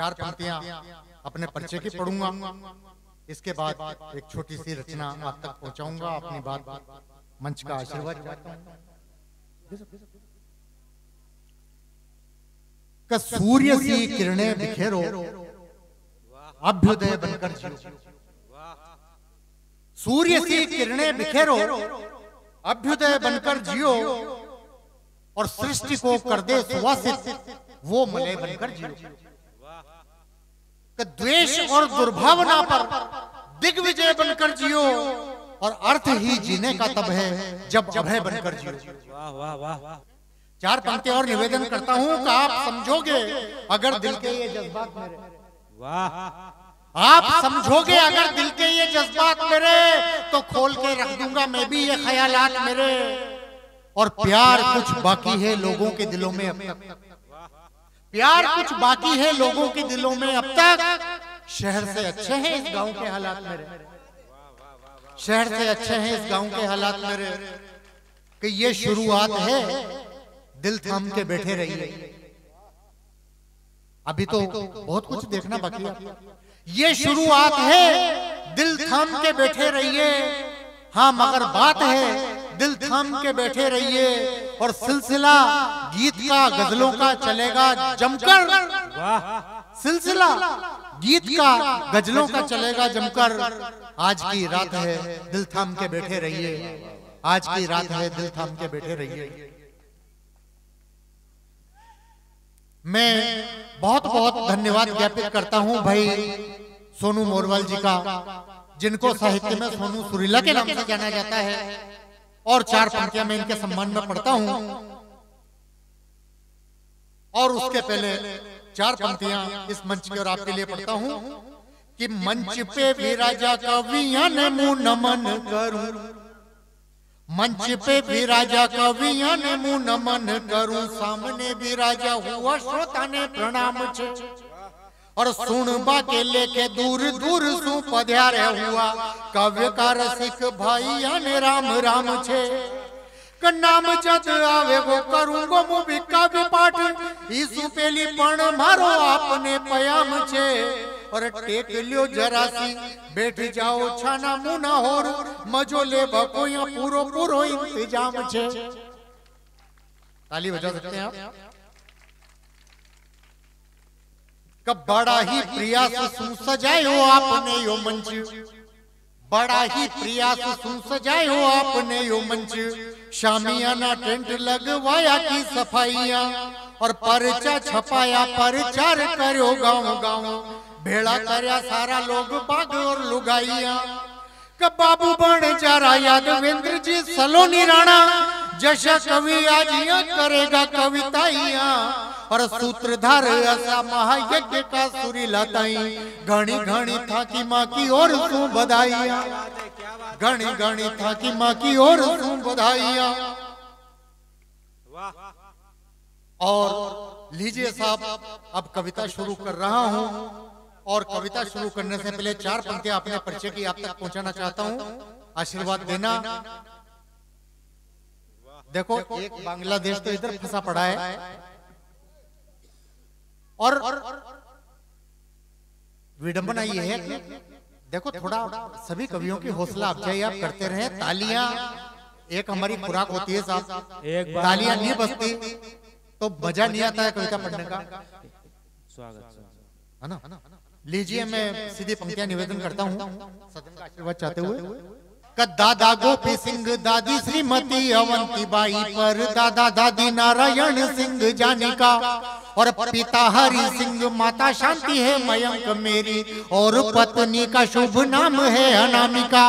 4 पंक्तियां अपने परिचय की पढ़ूंगा। इसके बाद एक छोटी सी रचना आप तक पहुंचाऊंगा। अपनी बात मंच का आशीर्वाद चाहता हूं। कि सूर्य सी किरणें बिखेरो, अभ्युदय बनकर जियो। सूर्य सी किरणें बिखेरो, अभ्युदय बनकर जियो, और सृष्टि को कर दे सुवासित, वो मलय बनकर जियो। द्वेष और दुर्भावना पर दिग्विजय बनकर जियो, और अर्थ ही जीने का तब है जब अभय बनकर जियो। वाह वाह वाह। 4 पंक्तियां और निवेदन करता हूं कि आप समझोगे अगर दिल के ये जज्बात मेरे, वाह, आप समझोगे अगर दिल के ये जज्बात मेरे, तो खोल के रख दूंगा मैं भी ये ख्यालात मेरे। और प्यार कुछ बाकी है लोगों के दिलों में अब तक, प्यार कुछ बाकी है लोगों के दिलों में अब तक। शहर से अच्छे हैं इस गांव के हालात मेरे, शहर से अच्छे हैं इस गांव के हालात मेरे। कि ये शुरुआत है, दिल थाम के बैठे रहिए, अभी तो बहुत कुछ देखना बाकी है। ये शुरुआत है, दिल थाम के बैठे रहिए। हाँ मगर बात है, दिल थाम के बैठे रहिए, और सिलसिला गीत का गजलों का चलेगा जमकर। सिलसिला गीत का गजलों का चलेगा जमकर। आज की रात है, दिल थाम के बैठे रहिए, आज की रात है, दिल थाम के बैठे रहिए। मैं बहुत बहुत धन्यवाद ज्ञापित करता हूं भाई सोनू मोरवाल जी का, जिनको साहित्य में सोनू सुरीला के नाम से जाना जाता है। और 4 पंक्तियां मैं इनके सम्मान में पढ़ता हूं, और उसके पहले 4 पंक्तियां इस मंच की और आपके लिए पढ़ता हूं। कि मंच पे विराजा कवियां ने मुंह नमन करूं, मंच पे विराजा कवियां ने मुंह नमन करूं, सामने विराजा हुआ श्रोता ने प्रणाम छे, और सुनबा के लेके दूर दूर सु पधार्या हुआ काव्य का रसिक भाइया ने राम राम छे। क नाम जद आवे वो करूंगो मु भी काव्य पाठ, ईसु पेली पण मारो आपने पयाम छे। और टेक लियो जरासी बैठ जाओ छाना मुना होर, मजो ले बको या पूरो पूरो इंतजाम छे। ताली बजा सकते हैं आप। कब बड़ा ही प्रयास सु सजायो आपने यो मंच, बड़ा ही प्रयास सु सजायो आपने यो मंच। शामियाना टेंट लगवाया की सफाइयां, और परचा छपाया परचार करो गांव गांव, भेड़ा करया सारा लोग बाग और लुगाइया। कब बाबू बन जारा यादवेंद्र जी सलोनी राणा, जैसा कवि आज करेगा कविताइया। और सूत्रधार ऐसा महायज्ञ का सुरीला ताई, घणी घणी था की माँ की और सू बधाइया, घणी घणी था की माँ की और सू बधाइया। और लीजिए साहब, अब कविता शुरू कर रहा हूँ, और कविता शुरू करने से पहले 4 पंक्तियां अपने परिचय की आप तक पहुंचाना चाहता हूँ। आशीर्वाद देना। देखो एक बांग्लादेश तो इधर फंसा पड़ा है, और विडंबना ये है, देखो थोड़ा सभी कवियों की हौसला अफजाई आप करते रहे। तालियां एक हमारी खुराक होती है साहब, तालियां नहीं बजती तो मजा नहीं आता है कविता पढ़ने का। स्वागत है ना। लीजिए मैं सीधी पंक्तियां निवेदन करता हूँ सदन का आशीर्वाद चाहते हुए। दादा गोपी सिंह, दादी श्रीमती अवंतीबाई पर, दादा दादी नारायण सिंह जानिका, और पिता हरि सिंह, माता शांति है मयंक मेरी, और पत्नी का शुभ नाम है अनामिका।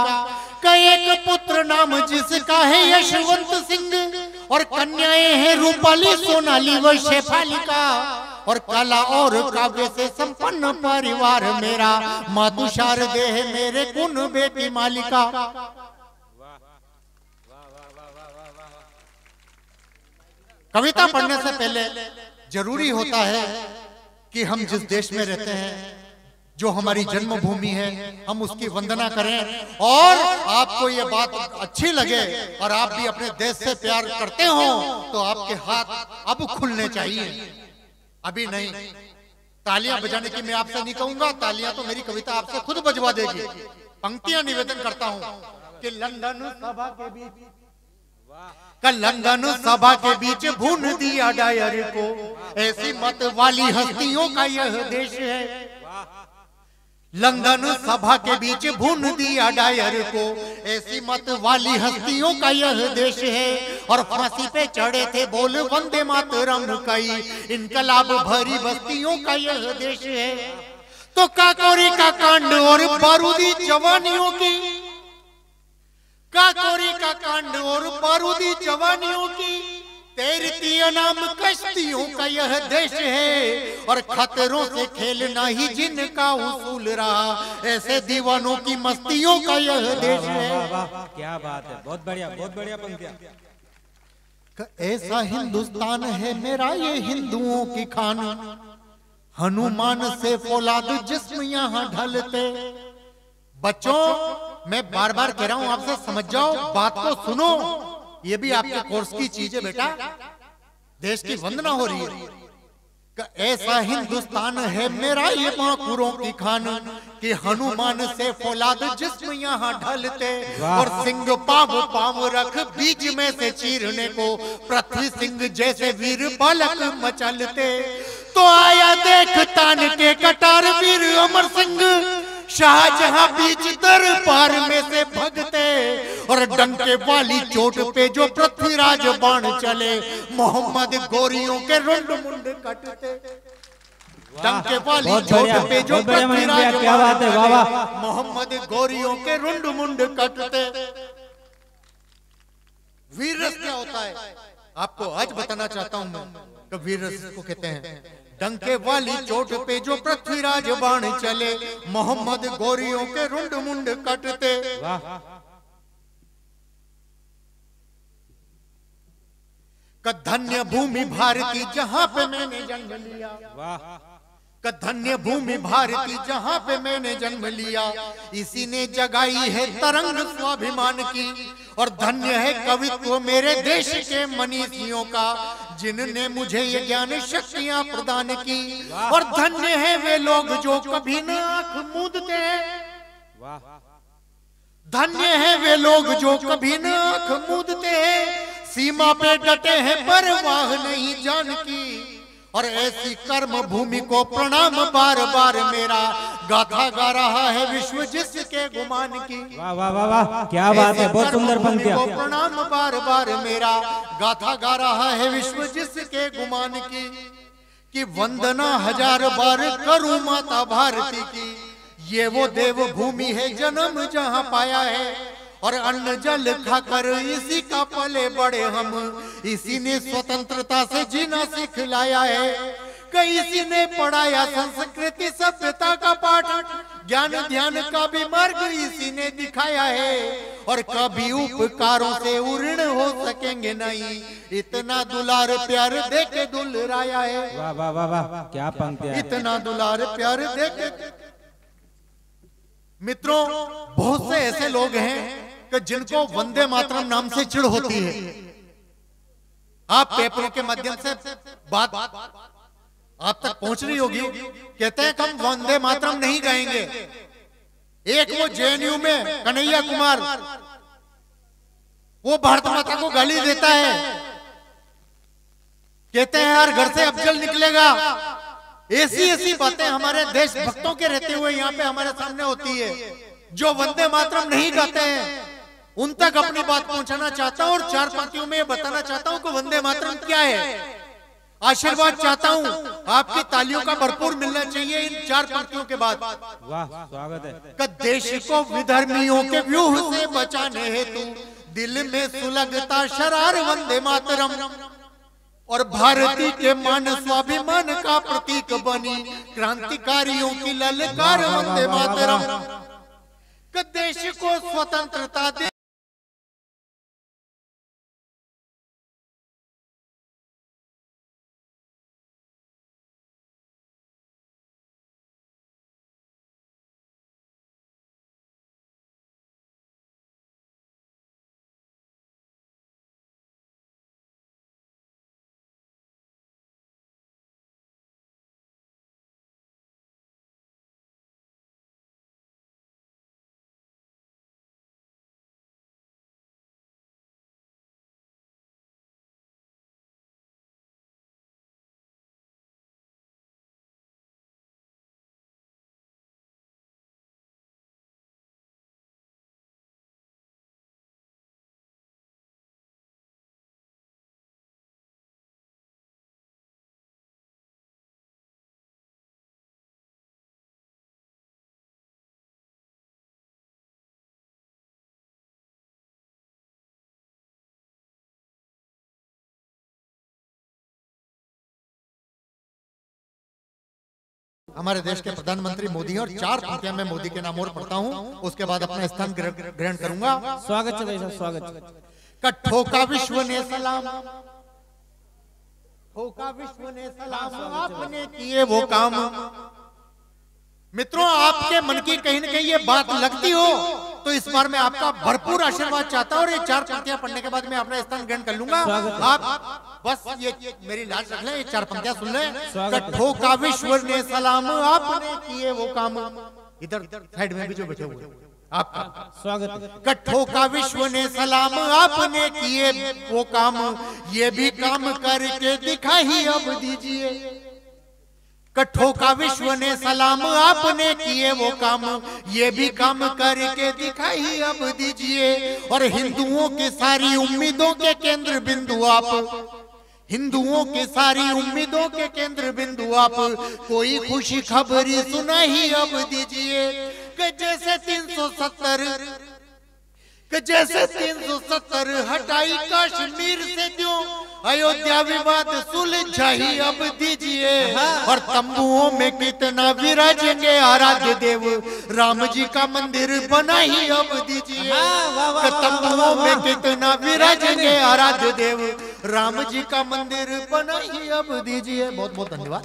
का एक पुत्र नाम जिसका है यशवंत सिंह, और कन्याएं हैं रूपाली सोनाली व शेफालिका। और कला और काव्य से संपन्न परिवार मेरा, मातु शारदे है मेरे कुन बेटी मालिका। कविता पढ़ने से पहले जरूरी होता है कि हम जिस देश में रहते हैं, जो हमारी जन्मभूमि है, हम उसकी वंदना करें। और आपको ये बात अच्छी लगे और आप भी अपने देश से प्यार करते हो, तो आपके हाथ अब खुलने चाहिए, अभी नहीं। तालियां बजाने की मैं आपसे नहीं कहूंगा, तालियां तो मेरी कविता आपसे खुद बजवा देगी। पंक्तियां निवेदन करता हूं कि लंदन सभा के बीच भून दिया डायर को, ऐसी मत वाली हस्तियों का यह देश है। लंदन सभा के बीच भून दिया डायर को, ऐसी मत वाली हस्तियों का यह देश है। और फांसी पे चढ़े थे बोल वंदे मातरम कई, इनकलाब भरी बस्तियों का यह देश है। तो काकोरी का कांड और बारूदी जवानियों की, काकोरी का कांड और बारूदी जवानियों की, तैरती अनाम कश्तियों का यह देश है। और खतरों से खेलना ही जिनका उसूल रहा, ऐसे दीवानों की मस्तियों का यह देश है। क्या बात है, बहुत बढ़िया पंक्तियां। ऐसा हिंदुस्तान है मेरा ये हिंदुओं की खान, हनुमान से फौलाद जिस्म यहाँ ढलते। बच्चों मैं बार बार कह रहा हूं आपसे, समझ जाओ, बात को सुनो, ये भी आपके कोर्स की चीज है बेटा। देश की वंदना हो रही है। ऐसा हिंदुस्तान है मेरा ये माकुरों की खान, कि हनुमान से फौलाद जिस्म यहाँ ढलते। और सिंह पाव रख बीच में से चीरने को, पृथ्वी सिंह जैसे वीर बालक मचलते। तो आया देख तान के कटार वीर अमर सिंह, शाहजहां बीच दरबार में से भगते। और डंके वाली चोट पे जो पृथ्वीराज बाण चले, मोहम्मद गोरियों के रुंड मुंड कटते। डंके वाली चोट पे जो पृथ्वीराज बाण चले, मोहम्मद गोरियों के रुंड मुंड कटते। वीर रस क्या होता है आपको आज बताना चाहता हूं मैं, कि वीर रस को कहते हैं डंके वाली चोट पे जो पृथ्वीराज बाण चले, मोहम्मद गोरियों के रुंड मुंड कटते। धन्य भूमि भारती जहां पे मैंने जन्म लिया, धन्य भूमि भारती जहां पे मैंने जन्म लिया, इसी ने जगाई है तरंग स्वाभिमान की। और धन्य है कवित्व मेरे देश के मनीषियों का, जिनने मुझे ये ज्ञान शक्तियां प्रदान की। और धन्य है वे लोग जो कभी न आंख मूंदते, धन्य है वे लोग जो कभी न आंख मूंदते हैं, सीमा पे डटे हैं परवाह नहीं जान की। और ऐसी कर्म भूमि को प्रणाम बार बार मेरा, गाथा गा रहा है विश्व जिसके गुमान की। वाह वाह वाह वाह, क्या बात है, बहुत सुंदर पंक्तियां। प्रणाम बार बार मेरा, गाथा गा रहा है विश्व जिसके गुमान की। कि वंदना हजार बार करूं माता भारती की, ये वो देव भूमि है जन्म जहां पाया है। और अन्न जल खाकर इसी का पले बड़े हम, इसी ने स्वतंत्रता से जीना सिखलाया है। कि इसी ने पढ़ाया संस्कृति सभ्यता का पाठ, ज्ञान ध्यान का भी मार्ग इसी ने दिखाया है। और कभी उपकारों से उऋण हो सकेंगे नहीं, इतना दुलार प्यार देके दुलराया है। वाह वाह वाह वाह, क्या पंक्तियां, इतना दुलार प्यार देके। मित्रों बहुत से ऐसे लोग हैं कि जिनको वंदे मातरम नाम से चिढ़ होती है। आप पेपरों के माध्यम से बात आप तक पहुंच रही होगी, कहते हैं कि हम वंदे मातरम नहीं गाएंगे। एक वो जेएनयू में कन्हैया कुमार, वो भारत माता को गाली देता है, कहते हैं यार घर से अफजल निकलेगा। ऐसी बातें हमारे देशभक्तों के रहते हुए यहाँ पे हमारे सामने होती है। जो वंदे मातरम नहीं गाते हैं उन तक अपनी बात पहुंचाना चाहता हूं, और चार पंक्तियों में बताना चाहता हूं कि वंदे मातरम क्या है। आशीर्वाद चाहता हूं, आपकी तालियों का भरपूर मिलना चाहिए इन चार पंक्तियों के बाद। वाह स्वागत है। कि देश को विधर्मियों के व्यूह से बचाने हेतु, दिल में सुलगता शरार वंदे मातरम। और भारती के मान स्वाभिमान का प्रतीक बनी, क्रांतिकारियों की ललकार वंदे मातरम। कि देश को स्वतंत्रता दे हमारे देश के प्रधानमंत्री मोदी हैं और 4 पंक्तियां मैं मोदी के नाम और पढ़ता हूं, उसके बाद अपना स्थान ग्रहण करूंगा। स्वागत है भाई साहब, स्वागत। कट्ठों का विश्व ने सलाम, ठोका विश्व ने सलाम, आपने किए वो काम। मित्रों, आपके मन की कहीं न कहीं ये बात लगती हो तो इस बार मैं आपका भरपूर आशीर्वाद चाहता हूं और ये 4 पंक्तियां पढ़ने के बाद मैं अपना स्थान ग्रहण कर लूंगा। आप बस ये मेरी लाज रख लें, ये 4 पंक्तियां सुन लें। कट्ठों का विश्व ने सलाम, आपने किए वो काम। इधर साइड में भी जो बैठे हुए आपका स्वागत। कट्ठों का विश्व ने सलाम, आपने किए वो काम, ये भी काम करके दिखाई अब दीजिए। कट्ठों का विश्व ने सलाम, आपने किए वो काम, ये भी काम करके दिखाई अब दीजिए। और हिंदुओं की सारी उम्मीदों के केंद्र बिंदु आप, हिंदुओं की सारी उम्मीदों के केंद्र बिंदु आप, कोई खुशी खबरी सुनाई अब दीजिए। कि जैसे 370 हटाई कश्मीर से क्यों, अयोध्या विवाद सुलझाई अब दीजिए। और तंबुओं में कितना विराजेंगे आराध्य देव, राम जी का मंदिर बनाई अब दीजिए। तंबुओं में कितना विराजेंगे आराध्य देव, राम जी का मंदिर बनाई अब दीजिए। बहुत बहुत धन्यवाद।